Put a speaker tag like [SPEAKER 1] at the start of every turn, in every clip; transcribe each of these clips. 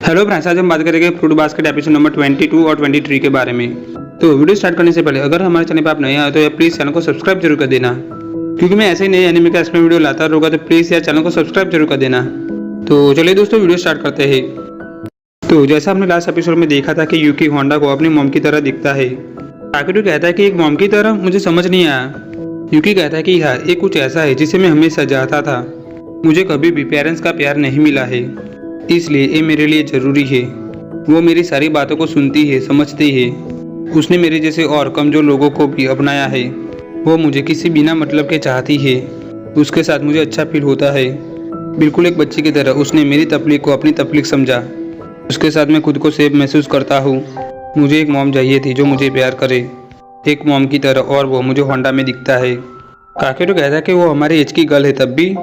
[SPEAKER 1] Hello friends, आज हम बात करेंगे फ्रूट बास्केट एपिसोड नंबर 22 और 23 के बारे में। तो वीडियो स्टार्ट करने से पहले अगर हमारे चैनल पर आप नए आए तो प्लीज़ चैनल को सब्सक्राइब जरूर कर देना, क्योंकि मैं ऐसे ही नए एनिमे का इसमें वीडियो लाता रहूँगा। तो प्लीज़ यार चैनल को सब्सक्राइब जरूर कर देना। तो चलिए दोस्तों, वीडियो स्टार्ट करते हैं। तो जैसा हमने लास्ट एपिसोड में देखा था कि यूकी होंडा को अपनी मॉम की तरह दिखता है। काकेरू कहता है कि एक मॉम की तरह, मुझे समझ नहीं आया। यूकी कहता है कि हाँ, ये कुछ ऐसा है जिसे मैं हमेशा चाहता था। मुझे कभी भी पेरेंट्स का प्यार नहीं मिला है, इसलिए ये मेरे लिए ज़रूरी है। वो मेरी सारी बातों को सुनती है, समझती है। उसने मेरे जैसे और कमज़ोर लोगों को भी अपनाया है। वो मुझे किसी बिना मतलब के चाहती है। उसके साथ मुझे अच्छा फील होता है, बिल्कुल एक बच्चे की तरह। उसने मेरी तकलीफ को अपनी तकलीफ समझा। उसके साथ मैं खुद को सेफ महसूस करता हूँ। मुझे एक मॉम चाहिए थी जो मुझे प्यार करे, एक मॉम की तरह, और वो मुझे होंडा में दिखता है। काकेरू कहता है कि वो हमारे एज की गर्ल है तब भी।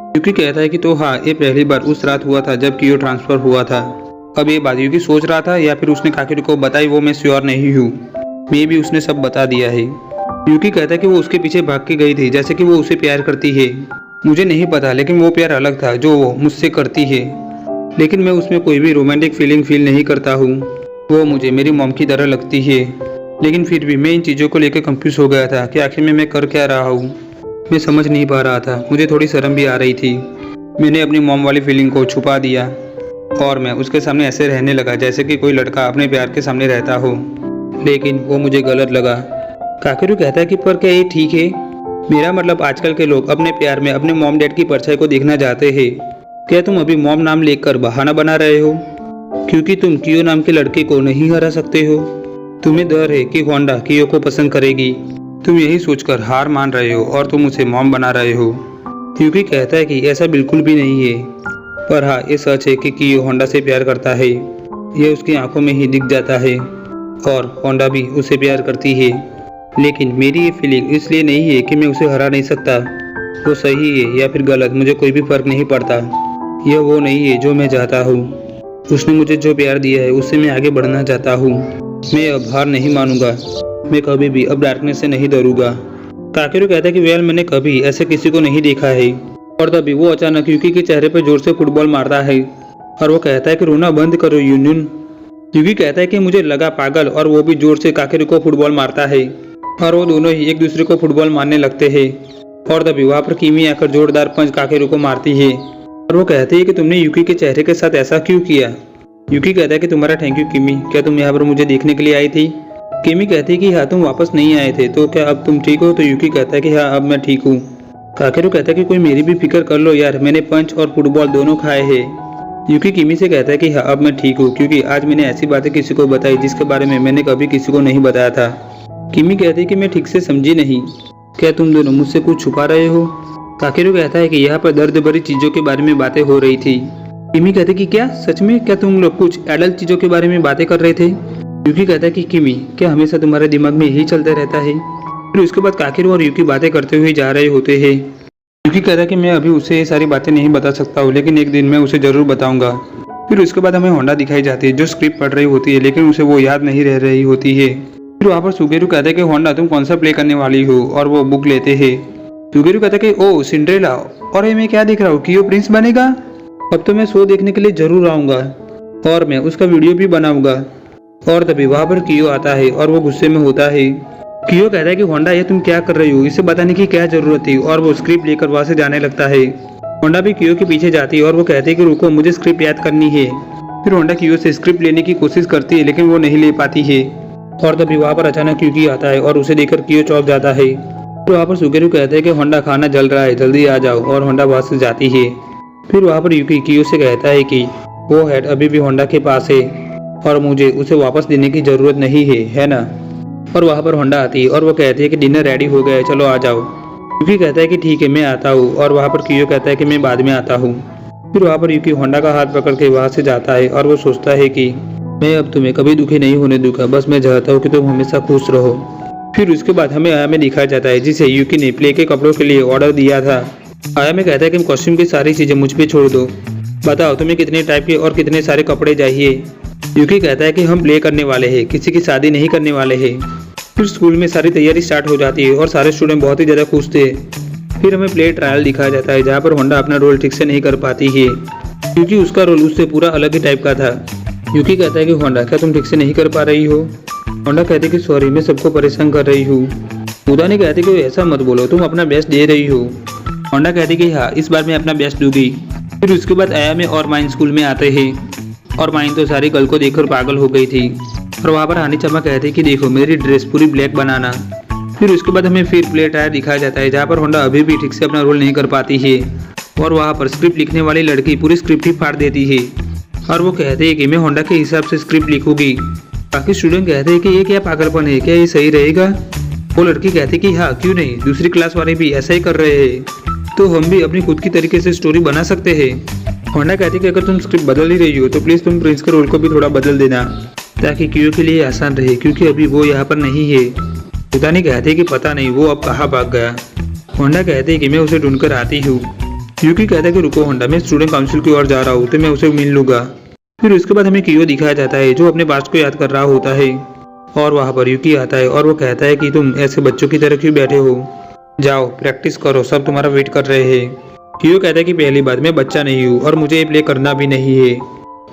[SPEAKER 1] यूकी कहता है कि तो हाँ, ये पहली बार उस रात हुआ था जब कियो ट्रांसफ़र हुआ था। अब ये बात यूकी सोच रहा था या फिर उसने काकेरू को बताई, वो मैं श्योर नहीं हूँ। मे भी उसने सब बता दिया है। यूकी कहता है कि वो उसके पीछे भाग के गई थी, जैसे कि वो उसे प्यार करती है। मुझे नहीं पता, लेकिन वो प्यार अलग था जो वो मुझसे करती है। लेकिन मैं उसमें कोई भी रोमांटिक फीलिंग फील नहीं करता हूँ। वो मुझे मेरी मॉम की तरह लगती है। लेकिन फिर भी मैं इन चीज़ों को लेकर कंफ्यूज हो गया था कि आखिर में मैं कर क्या रहा हूँ। मैं समझ नहीं पा रहा था। मुझे थोड़ी शर्म भी आ रही थी। मैंने अपनी मॉम वाली फीलिंग को छुपा दिया और मैं उसके सामने ऐसे रहने लगा जैसे कि कोई लड़का अपने प्यार के सामने रहता हो। लेकिन वो मुझे गलत लगा। काकेरू कहता है कि पर क्या ये ठीक है? मेरा मतलब आजकल के लोग अपने प्यार में अपने मॉम डैड की परछाई को देखना चाहते हैं। क्या तुम अभी मॉम नाम लेकर बहाना बना रहे हो क्योंकि तुम कियो नाम के लड़के को नहीं हरा सकते हो? तुम्हें डर है कि होंडा कियो को पसंद करेगी। तुम यही सोचकर हार मान रहे हो और तुम उसे मॉम बना रहे हो। यूकी कहता है कि ऐसा बिल्कुल भी नहीं है, पर हाँ, ये सच है कि कियो होंडा से प्यार करता है। यह उसकी आंखों में ही दिख जाता है और होंडा भी उसे प्यार करती है। लेकिन मेरी ये फीलिंग इसलिए नहीं है कि मैं उसे हरा नहीं सकता। वो सही है या फिर गलत, मुझे कोई भी फर्क नहीं पड़ता। यह वो नहीं है जो मैं चाहता हूँ। उसने मुझे जो प्यार दिया है उससे मैं आगे बढ़ना चाहता हूँ। मैं अब हार नहीं मानूंगा। मैं कभी भी अब डार्कनेस से नहीं डरूंगा। काकेरू कहता है कि वेल, मैंने कभी ऐसे किसी को नहीं देखा है। और तभी वो अचानक यूकी के चेहरे पर जोर से फुटबॉल मारता है और वो कहता है कि रोना बंद करो यूनियन। यूकी कहता है कि मुझे लगा पागल, और वो भी जोर से काकेरू को फुटबॉल मारता है और वो दोनों ही एक दूसरे को फुटबॉल मारने लगते हैं। और तभी वहाँ पर किमी आकर जोरदार पंच काकेरू को मारती है और वो कहती है कि तुमने यूकी के चेहरे के साथ ऐसा क्यों किया? यूकी कहता है कि तुम्हारा थैंक यू किमी। क्या तुम यहाँ पर मुझे देखने के लिए आई थी? किमी कहती है कि हाँ, तुम वापस नहीं आए थे, तो क्या अब तुम ठीक हो? तो यूकी कहता है कि हाँ, अब मैं ठीक हूँ। काकेरू कहता है कि कोई मेरी भी फिक्र कर लो यार, मैंने पंच और फुटबॉल दोनों खाए हैं। यूकी किमी से कहता है कि हाँ, अब मैं ठीक हूँ, क्योंकि आज मैंने ऐसी बातें किसी को बताई जिसके बारे में मैंने कभी किसी को नहीं बताया था। किमी कहती है कि मैं ठीक से समझी नहीं। क्या तुम दोनों मुझसे कुछ छुपा रहे हो? काकेरू कहता है कि यहाँ पर दर्द भरी चीज़ों के बारे में बातें हो रही थी। किमी कहते कि क्या सच में? क्या तुम लोग कुछ एडल्ट चीज़ों के बारे में बातें कर रहे थे? यूकी कहता है कि किमी, क्या हमेशा तुम्हारे दिमाग में यही चलता रहता है? फिर उसके बाद काकेरू और यूकी बातें करते हुए जा रहे होते हैं। यूकी कहता है कि मैं अभी उसे ये सारी बातें नहीं बता सकता हूँ, लेकिन एक दिन मैं उसे ज़रूर बताऊंगा। फिर उसके बाद हमें होंडा दिखाई जाती है जो स्क्रिप्ट पढ़ रही होती है, लेकिन उसे वो याद नहीं रह रही होती है। फिर वहाँ पर सुगेरू कहता है कि होंडा, तुम कौन सा प्ले करने वाली हो? और वो बुक लेते हैं। सुगेरू कहता है कि ओ सिंड्रेला, और ये मैं क्या देख रहा हूँ, कियो प्रिंस बनेगा? अब तो मैं शो देखने के लिए जरूर आऊँगा और मैं उसका वीडियो भी बनाऊंगा। और तभी वहाँ पर कियो आता है और वो गुस्से में होता है। कियो कहता है कि होंडा, ये तुम क्या कर रही हो? इसे बताने की क्या जरूरत थी? और वो स्क्रिप्ट लेकर वहाँ से जाने लगता है। होंडा भी कियो के पीछे जाती है और वो कहती है कि रुको, मुझे स्क्रिप्ट याद करनी है। फिर होंडा कियो से स्क्रिप्ट लेने की कोशिश करती है, लेकिन वो नहीं ले पाती है। और तभी वहाँ पर अचानक यूकी आता है और उसे देखकर कियो चौंक जाता है। फिर वहाँ पर सुगेरू कहते हैं कि होंडा, खाना जल रहा है, जल्दी आ जाओ। और होंडा वहाँ से जाती है। फिर वहाँ पर यूकी कियो से कहता है कि वो हेड अभी भी होंडा के पास है और मुझे उसे वापस देने की ज़रूरत नहीं है ना? और वहाँ पर होंडा आती है और वो कहती है कि डिनर रेडी हो गया है, चलो आ जाओ। यूकी कहता है कि ठीक है, मैं आता हूँ। और वहाँ पर कियो कहता है कि मैं बाद में आता हूँ। फिर वहाँ पर यूकी होंडा का हाथ पकड़ के वहाँ से जाता है और वो सोचता है कि मैं अब तुम्हें कभी दुखी नहीं होने दूंगा, बस मैं चाहता हूँ कि तुम हमेशा खुश रहो। फिर उसके बाद हमें आया में दिखाया जाता है जिसे यूकी ने प्ले के कपड़ों के लिए ऑर्डर दिया था। आया में कहता है कि कॉस्ट्यूम की सारी चीज़ें मुझ पे छोड़ दो, बताओ तुम्हें कितने टाइप के और कितने सारे कपड़े चाहिए। यूकी कहता है कि हम प्ले करने वाले हैं, किसी की शादी नहीं करने वाले हैं। फिर स्कूल में सारी तैयारी स्टार्ट हो जाती है और सारे स्टूडेंट बहुत ही ज़्यादा खुश थे। फिर हमें प्ले ट्रायल दिखाया जाता है जहाँ पर होंडा अपना रोल ठीक से नहीं कर पाती है। क्योंकि उसका रोल उससे पूरा अलग ही टाइप का था। यूकी कहता है कि होंडा क्या तुम ठीक से नहीं कर पा रही हो। होंडा कहती है कि सॉरी मैं सबको परेशान कर रही हूँ। उदानी कहती है कि ऐसा मत बोलो, तुम अपना बेस्ट दे रही हो। होंडा कहती है कि हाँ इस बार मैं अपना बेस्ट दूंगी। फिर उसके बाद आयामे और माइन स्कूल में आते हैं और माइन तो सारी गर्ल को देखकर पागल हो गई थी। और वहाँ पर हानी चमा कहती है कि देखो मेरी ड्रेस पूरी ब्लैक बनाना। फिर उसके बाद हमें फिर प्ले टायर दिखाया जाता है जहाँ पर होंडा अभी भी ठीक से अपना रोल नहीं कर पाती है और वहाँ पर स्क्रिप्ट लिखने वाली लड़की पूरी स्क्रिप्ट ही फाड़ देती है और वो कहते हैं कि मैं होंडा के हिसाब से स्क्रिप्ट लिखूंगी। बाकी स्टूडेंट कहते हैं कि ये क्या पागलपन है, क्या ये सही रहेगा। वो लड़की कहती है कि हाँ क्यों नहीं, दूसरी क्लास वाले भी ऐसा ही कर रहे हैं तो हम भी अपनी खुद की तरीके से स्टोरी बना सकते हैं। होंडा कहती है कि अगर तुम स्क्रिप्ट बदल ही रही हो तो प्लीज़ तुम प्रिंस के रोल को भी थोड़ा बदल देना ताकि कियो के लिए आसान रहे क्योंकि अभी वो यहाँ पर नहीं है। उदानी कहते हैं कि पता नहीं वो अब कहाँ भाग गया। होंडा कहते हैं कि मैं उसे ढूंढकर आती हूँ। यूकी कहता है कि रुको होंडा, मैं स्टूडेंट काउंसिल की ओर जा रहा हूँ तो मैं उसे मिल लूंगा। फिर उसके बाद हमें कियो दिखाया जाता है जो अपने पास्ट को याद कर रहा होता है और वहाँ पर यूकी आता है और वो कहता है कि तुम ऐसे बच्चों की तरह क्यों बैठे हो, जाओ प्रैक्टिस करो, सब तुम्हारा वेट कर रहे हैं। कियो कहता है कि पहली बात मैं बच्चा नहीं हूँ और मुझे ये प्ले करना भी नहीं है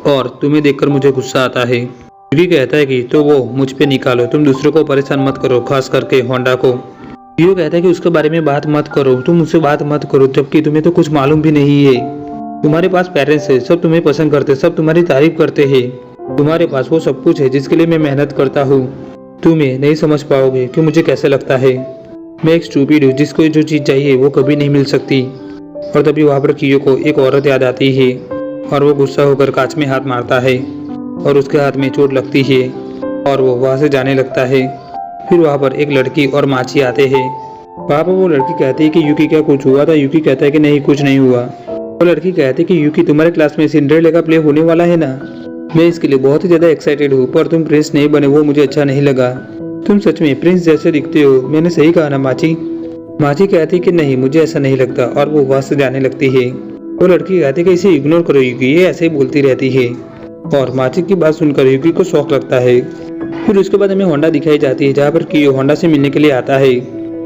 [SPEAKER 1] और तुम्हें देखकर मुझे गुस्सा आता है। यूकी कहता है कि तो वो मुझ पे निकालो, तुम दूसरों को परेशान मत करो, खास करके होंडा को। कियो कहता है कि उसके बारे में बात मत करो, तुम उससे बात मत करो जबकि तुम्हें तो कुछ मालूम भी नहीं है। तुम्हारे पास पेरेंट्स है, सब तुम्हें पसंद करते, सब तुम्हारी तारीफ करते हैं, तुम्हारे पास वो सब कुछ है जिसके लिए मैं मेहनत करता हूँ। तुम्हें नहीं समझ पाओगे कि मुझे कैसे लगता है। मैं एक स्टूपिड हूँ जिसको जो चीज़ चाहिए वो कभी नहीं मिल सकती। और तभी वहाँ पर कियो को एक औरत याद आती है और वो गुस्सा होकर कांच में हाथ मारता है और उसके हाथ में चोट लगती है और वो वहाँ से जाने लगता है। फिर वहाँ पर एक लड़की और माची आते हैं। वहाँ पर वो लड़की कहती है कि यूकी क्या कुछ हुआ था। यूकी कहता है कि नहीं कुछ नहीं हुआ। वो लड़की कहती है कि यूकी तुम्हारे क्लास में सिंड्रेला का प्ले होने वाला है ना, मैं इसके लिए बहुत ही ज़्यादा एक्साइटेड हूँ, पर तुम प्रिंस नहीं बने वो मुझे अच्छा नहीं लगा। तुम सच में प्रिंस जैसे दिखते हो, मैंने सही कहा ना माची। माची कहती है कि नहीं मुझे ऐसा नहीं लगता और वो वहाँ से जाने लगती है। वो लड़की कहती है कि इसे इग्नोर करो यूकी, ये ऐसे ही बोलती रहती है। और माची की बात सुनकर यूकी को शौक लगता है। फिर उसके बाद हमें होंडा दिखाई जाती है जहाँ पर कियो होंडा से मिलने के लिए आता है।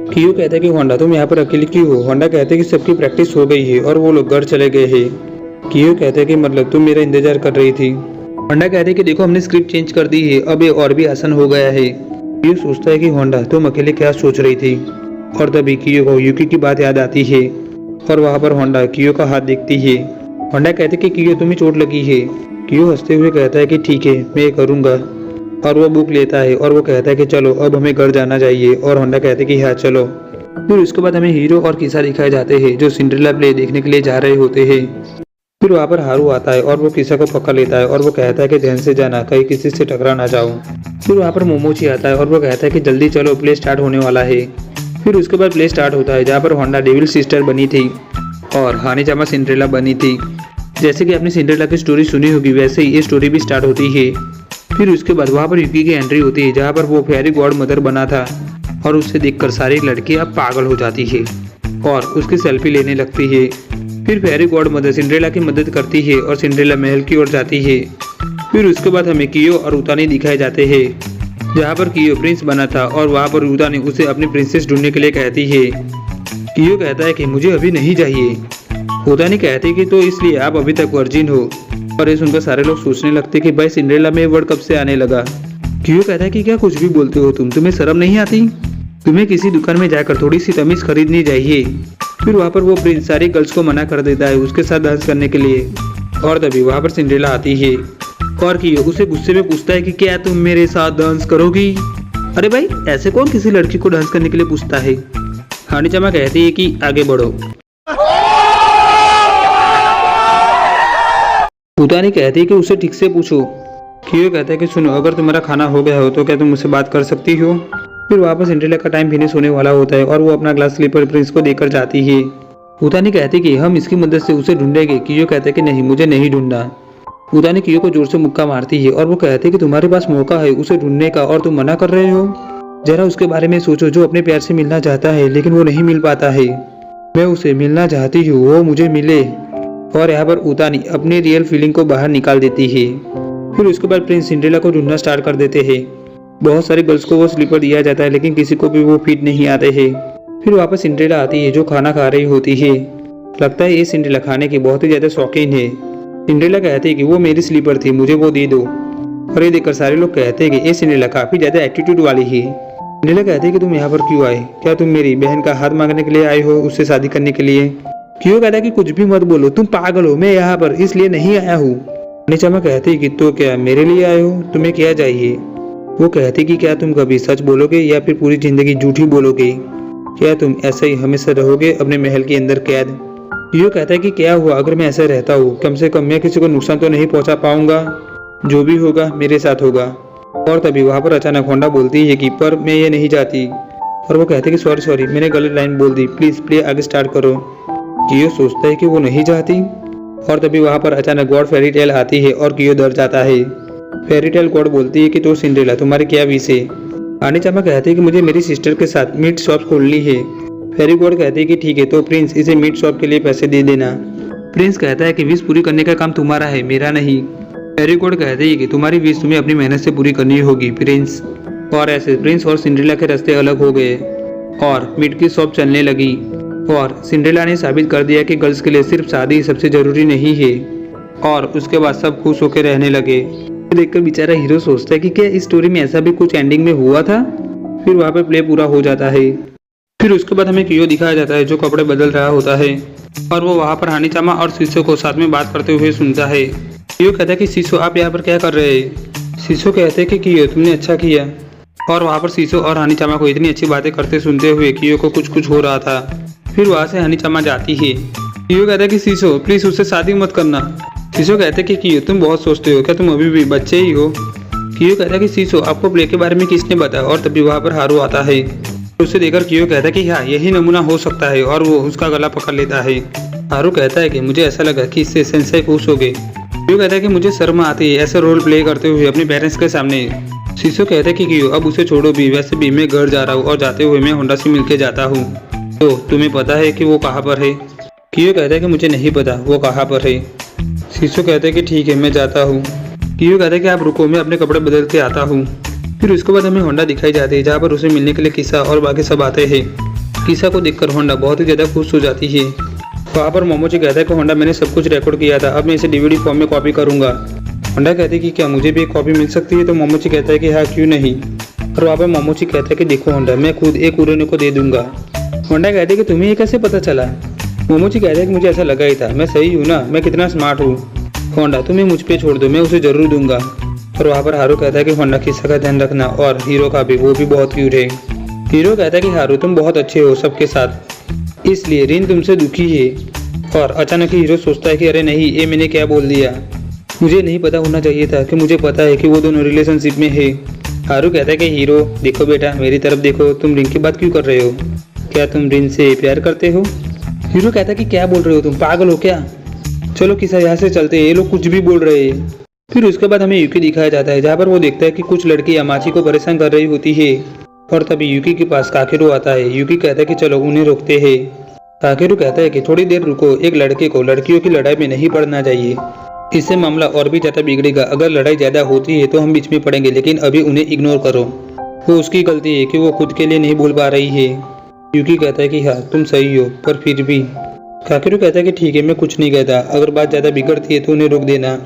[SPEAKER 1] कियो कहता है कि होंडा तुम यहाँ पर अकेले क्यों हो। होंडा कहते हैं कि सबकी प्रैक्टिस हो गई है और वो लोग घर चले गए हैं। कियो कहते हैं कि मतलब तुम मेरा इंतजार कर रही थी। होंडा कहते हैं कि देखो हमने स्क्रिप्ट चेंज कर दी है, अब ये और भी आसान हो गया है। कियो सोचता है कि होंडा तुम अकेले क्या सोच रही थी। और तभी कियो को यूकी की बात याद आती है और वहाँ पर होंडा कियो का हाथ देखती है। होंडा कहते हैं कि कियो तुम्हें चोट लगी है। कियो हंसते हुए कहता है कि ठीक है मैं करूँगा और वो बुक लेता है और वो कहता है कि चलो अब हमें घर जाना चाहिए और होंडा कहते हैं कि हाँ चलो। फिर उसके बाद हमें हीरो और किसा दिखाए जाते हैं जो सिंड्रेला प्ले देखने के लिए जा रहे होते हैं। फिर वहाँ पर हारू आता है और वो किसा को पकड़ लेता है और वो कहता है कि ध्यान से जाना, कहीं किसी से टकरा ना जाओ। फिर वहाँ पर मोमोची आता है और वो कहता है कि जल्दी चलो प्ले स्टार्ट होने वाला है। फिर उसके बाद प्ले स्टार्ट होता है जहाँ पर होंडा डेविल सिस्टर बनी थी और हानीचामा सिंड्रेला बनी थी। जैसे कि आपने सिंड्रेला की स्टोरी सुनी होगी वैसे ही ये स्टोरी भी स्टार्ट होती है। फिर उसके बाद वहाँ पर यूकी की एंट्री होती है जहाँ पर वो फेयरी गॉड मदर बना था और उससे देखकर सारी लड़कियाँ पागल हो जाती है और उसकी सेल्फी लेने लगती है। फिर फेयरी गॉड मदर सिंड्रेला की मदद करती है और सिंड्रेला महल की ओर जाती है। फिर उसके बाद हमें कियो और उतानी दिखाए जाते हैं जहाँ पर कियो प्रिंस बना था और वहाँ पर उतानी उसे अपनी प्रिंसेस ढूंढने के लिए कहती है। कियो कहता है कि मुझे अभी नहीं चाहिए। उतानी कहती है कि तो इसलिए आप अभी तक वर्जिन हो। और ये सुनकर सारे लोग सोचने लगते कि भाई सिंड्रेला में वर्ड कब से आने लगा। कियो कहता है कि क्या कुछ भी बोलते हो तुम, तुम्हें शर्म नहीं आती, तुम्हें किसी दुकान में जाकर थोड़ी सी तमीज खरीदनी चाहिए। फिर वहाँ पर वो प्रिंस सारी गर्ल्स को मना कर देता है उसके साथ डांस करने के लिए। और तभी वहाँ पर सिंड्रेला आती है और कियो उसे गुस्से में पूछता है कि क्या तुम मेरे साथ डांस करोगी। अरे भाई ऐसे कौन किसी लड़की को डांस करने के लिए पूछता है। हानीचामा कहती है कि आगे बढ़ो। उतानी कहती है कि उसे ठीक से पूछो। कियो कहता है कि सुनो अगर तुम्हारा खाना हो गया हो तो क्या तुम मुझसे बात कर सकती हो। फिर वापस सिंड्रेला का टाइम फिनिश होने वाला होता है और वो अपना ग्लास स्लीपर प्रिंस को देकर जाती है। उतानी कहती है कि हम इसकी मदद से उसे ढूंढेंगे। कियो कहते हैं कि नहीं मुझे नहीं ढूंढना। उतानी कियो को जोर से मुक्का मारती है और वो कहती है कि तुम्हारे पास मौका है उसे ढूंढने का और तुम मना कर रहे हो। जरा उसके बारे में सोचो जो अपने प्यार से मिलना चाहता है लेकिन वो नहीं मिल पाता है। मैं उसे मिलना चाहती हूँ, वो मुझे मिले। और यहाँ पर उतानी अपनी रियल फीलिंग को बाहर निकाल देती है। फिर उसके बाद प्रिंस सिंड्रेला को ढूंढना स्टार्ट कर देते हैं। बहुत सारी गर्ल्स को वो स्लीपर दिया जाता है लेकिन किसी को भी वो फिट नहीं आते हैं। फिर वापस सिंड्रेला आती है जो खाना खा रही होती है। लगता है ये सिंड्रेला खाने की बहुत ही ज़्यादा शौकीन है। सिंड्रेला कहती है कि वो मेरी स्लीपर थी, मुझे वो दे दो। और ये देखकर सारे लोग कहते हैं कि ये सिंड्रेला काफी ज्यादा एटीट्यूड वाली है। सिंड्रेला कहती है कि तुम यहाँ पर क्यों आए? क्या तुम मेरी बहन का हाथ मांगने के लिए आए हो, उससे शादी करने के लिए? क्यों कहता है कि कुछ भी मत बोलो, तुम पागल हो, मैं यहाँ पर इसलिए नहीं आया हूँ। हनीचामा कहती है कि तो क्या मेरे लिए आए हो, तुम्हें क्या चाहिए? वो कहती कि क्या तुम कभी सच बोलोगे या फिर पूरी जिंदगी झूठी बोलोगे? क्या तुम ऐसा ही हमेशा रहोगे अपने महल के अंदर कैद? यो कहता है कि क्या हुआ अगर मैं ऐसा रहता हूँ, कम से कम मैं किसी को नुकसान तो नहीं पहुंचा पाऊंगा, जो भी होगा मेरे साथ होगा। और तभी वहां पर अचानक होंडा बोलती है कि पर मैं ये नहीं चाहती। और वो कहते हैं कि सॉरी मैंने गलत लाइन बोल दी, प्लीज प्ले आगे स्टार्ट करो। कियो सोचता है कि वो नहीं चाहती। और तभी वहां पर अचानक गॉड फेरी टेल आती है और कियो डर जाता है। फेरी टेल गॉड बोलती है कि तो सिंड्रेला तुम्हारे क्या विश है? हनीचामा कहती है कि मुझे मेरी सिस्टर के साथ मीट शॉप खोलनी है। फेरी गॉड कहती है कि ठीक है, तो प्रिंस इसे मीट शॉप के लिए पैसे दे देना। प्रिंस कहता है कि विश पूरी करने का काम तुम्हारा है, मेरा नहीं। फेरी गॉड कहती है कि तुम्हारी विश तुम्हें अपनी मेहनत से पूरी करनी होगी प्रिंस। और ऐसे प्रिंस और सिंड्रेला के रास्ते अलग हो गए और मीट की शॉप चलने लगी। और सिंड्रेला ने साबित कर दिया कि गर्ल्स के लिए सिर्फ शादी सबसे जरूरी नहीं है। और उसके बाद सब खुश होकर रहने लगे। देखकर बेचारा हीरो सोचता है कि क्या इस स्टोरी में ऐसा भी कुछ एंडिंग में हुआ था। फिर वहाँ पे प्ले पूरा हो जाता है। फिर उसके बाद हमें कियो दिखाया जाता है जो कपड़े बदल रहा होता है और वो वहाँ पर हनीचामा और शीशो को साथ में बात करते हुए सुनता है। कियो कहता है कि शीशो आप यहाँ पर क्या कर रहे हैं? शीशो कहते हैं कि कियो तुमने अच्छा किया। और वहाँ पर शीशो और हनीचामा को इतनी अच्छी बातें करते सुनते हुए कियो को कुछ हो रहा था। फिर वहाँ से हनीचामा जाती है। कियो कहता है कि शीशो प्लीज उससे शादी मत करना। शीशो कहते हैं कि कियो तुम बहुत सोचते हो, क्या तुम अभी भी बच्चे ही हो? कियो कहता है कि शीशो आपको प्ले के बारे में किसने बताया? और तभी वहाँ पर हारू आता है। उसे देखकर कियो कहता है कि हाँ यही नमूना हो सकता है और वो उसका गला पकड़ लेता है। हारू कहता है कि मुझे ऐसा लगा कि इससे सेंसेई खुश हो गए। कियो कहता है कि मुझे शर्म आती है ऐसे रोल प्ले करते हुए अपने पेरेंट्स के सामने। शीशो कहता है कि कियो अब उसे छोड़ो भी, वैसे भी मैं घर जा रहा हूँ और जाते हुए मैं होंडा से मिलके जाता हूँ, तो तुम्हें पता है कि वो कहाँ पर है? कियो कहता है कि मुझे नहीं पता वो कहाँ पर है। शीशो कहता है कि ठीक है मैं जाता हूँ। कियो कहता है कि आप रुको, मैं अपने कपड़े बदल के आता हूँ। फिर उसके बाद हमें होंडा दिखाई जाती है जहाँ पर उसे मिलने के लिए किसा और बाकी सब आते हैं। किसा को देखकर होंडा बहुत ही ज़्यादा खुश हो जाती है। वहाँ पर मोमोची कहता है कि होंडा मैंने सब कुछ रिकॉर्ड किया था, अब मैं इसे डीवीडी फॉर्म में कॉपी करूँगा। होंडा कहते हैं कि क्या मुझे भी एक कॉपी मिल सकती है? तो मोमोची कहता है कि हाँ क्यों नहीं। और वहाँ पर मोमोची कहता है कि देखो होंडा मैं खुद एक उरेनो को दे दूंगा। होंडा कहते हैं कि तुम्हें ये कैसे पता चला? मोमोची कहता है कि मुझे ऐसा लगा ही था, मैं सही हूँ ना, मैं कितना स्मार्ट हूँ। होंडा तुम्हें मुझ पे छोड़ दो, मैं उसे जरूर दूंगा। और वहाँ पर हारू कहता है कि होंडा किस्सा का ध्यान रखना, और हीरो का भी, वो भी बहुत क्यूट है। हीरो कहता है कि हारू तुम बहुत अच्छे हो सबके साथ, इसलिए रिन तुमसे दुखी है। और अचानक ही हीरो सोचता है कि अरे नहीं ये मैंने क्या बोल दिया, मुझे नहीं पता होना चाहिए था कि मुझे पता है कि वो दोनों रिलेशनशिप में है। हारू कहता है कि हीरो देखो बेटा मेरी तरफ देखो, तुम रिन की बात क्यों कर रहे हो? क्या तुम रिन से प्यार करते हो? हीरो कहता है कि क्या बोल रहे हो तुम, पागल हो क्या? चलो किसा यहाँ से चलते हैं, ये लोग कुछ भी बोल रहे हैं। फिर उसके बाद हमें यूकी दिखाया जाता है जहाँ पर वो देखता है कि कुछ लड़की अमाची को परेशान कर रही होती है। और तभी यूकी के पास काकेरू आता है। यूकी कहता है कि चलो उन्हें रोकते हैं। काकेरू कहता है कि थोड़ी देर रुको, एक लड़के को लड़कियों की लड़ाई में नहीं पड़ना चाहिए, इससे मामला और भी ज़्यादा बिगड़ेगा। अगर लड़ाई ज़्यादा होती है तो हम बीच में पड़ेंगे, लेकिन अभी उन्हें इग्नोर करो। वो उसकी गलती है कि वो खुद के लिए नहीं बोल पा रही है। यूकी कहता है कि हाँ तुम सही हो, पर फिर भी। काकेरू कहता है कि ठीक है मैं कुछ नहीं कहता, अगर बात ज़्यादा बिगड़ती है तो उन्हें रोक देना।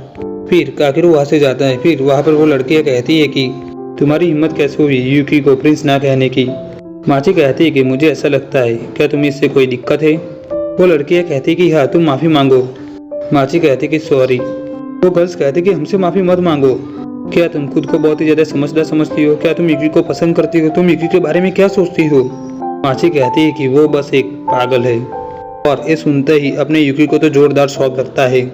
[SPEAKER 1] फिर काकेरू वहाँ से जाता है। फिर वहाँ पर वो लड़कियाँ कहती है कि तुम्हारी हिम्मत कैसे हुई यूकी को प्रिंस ना कहने की? माची कहती है कि मुझे ऐसा लगता है, क्या तुम्हें इससे कोई दिक्कत है? वो लड़कियाँ कहती कि हाँ तुम माफ़ी मांगो। माची कहती कि सॉरी। वो गर्ल्स कहती कि हमसे माफ़ी मत मांगो, क्या तुम खुद को बहुत ही ज़्यादा समझदार समझती हो? क्या तुम यूकी को पसंद करती हो? तुम यूकी के बारे में क्या सोचती हो? माची कहती है कि वो बस एक पागल है। और ये सुनते ही अपने यूकी को तो जोरदार शौक लगता है।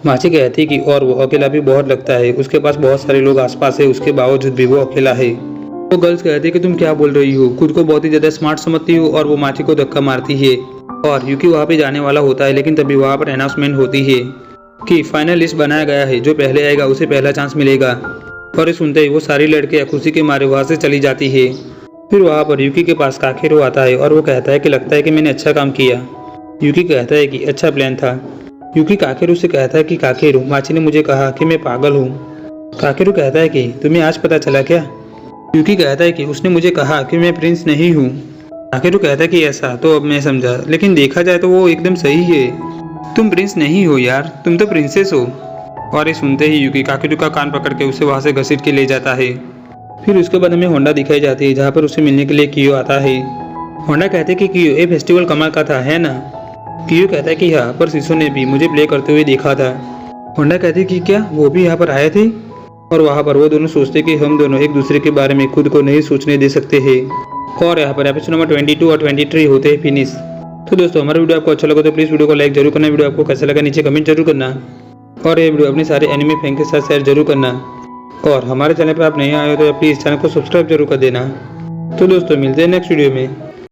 [SPEAKER 1] माची कहती है कि और वो अकेला भी बहुत लगता है, उसके पास बहुत सारे लोग आसपास है, उसके बावजूद भी वो अकेला है। वो गर्ल्स कहती है कि तुम क्या बोल रही हो, खुद को बहुत ही ज़्यादा स्मार्ट समझती हो। और वो माची को धक्का मारती है और यूकी वहाँ पे जाने वाला होता है। लेकिन तभी वहाँ पर अनाउंसमेंट होती है कि फाइनल लिस्ट बनाया गया है, जो पहले आएगा उसे पहला चांस मिलेगा। और ये सुनते ही वो सारी लड़कियाँ खुशी के मारे वहाँ से चली जाती है। फिर वहाँ पर यूकी के पास काकेरू आता है और वो कहता है कि लगता है कि मैंने अच्छा काम किया। यूकी कहता है कि अच्छा प्लान था। यूकी काकेरू से कहता है कि काकेरू माची ने मुझे कहा कि मैं पागल हूँ। काकेरू कहता है कि तुम्हें आज पता चला क्या? यूकी कहता है कि उसने मुझे कहा कि मैं प्रिंस नहीं हूँ। काकेरू कहता है कि ऐसा, तो अब मैं समझा, लेकिन देखा जाए तो वो एकदम सही है, तुम प्रिंस नहीं हो यार, तुम तो प्रिंसेस हो। और ये सुनते ही यूकी काकीटू का कान पकड़ के उसे वहाँ से घसीट के ले जाता है। फिर उसके बाद हमें होंडा दिखाई जाती है जहाँ पर उसे मिलने के लिए कियो आता है। होंडा कहते कि कियो ये फेस्टिवल कमाल का था है ना। कियो कहता है कि हाँ, पर शिशु ने भी मुझे प्ले करते हुए देखा था। होंडा कहती कि क्या वो भी यहाँ पर आए थे, और वहाँ पर वो दोनों सोचते कि हम दोनों एक दूसरे के बारे में खुद को नहीं सोचने दे सकते हैं। और यहाँ पर एपिसोड नंबर 22 और 23 होते हैं फिनिश। तो दोस्तों हमारा वीडियो आपको अच्छा लगा तो प्लीज़ वीडियो को लाइक जरूर करना। वीडियो आपको कैसा लगा नीचे कमेंट जरूर करना, और ये वीडियो अपने सारे एनिमे फैन के साथ शेयर जरूर करना। और हमारे चैनल पर आप नए आए हो तो प्लीज़ चैनल को सब्सक्राइब जरूर कर देना। तो दोस्तों मिलते हैं नेक्स्ट वीडियो में।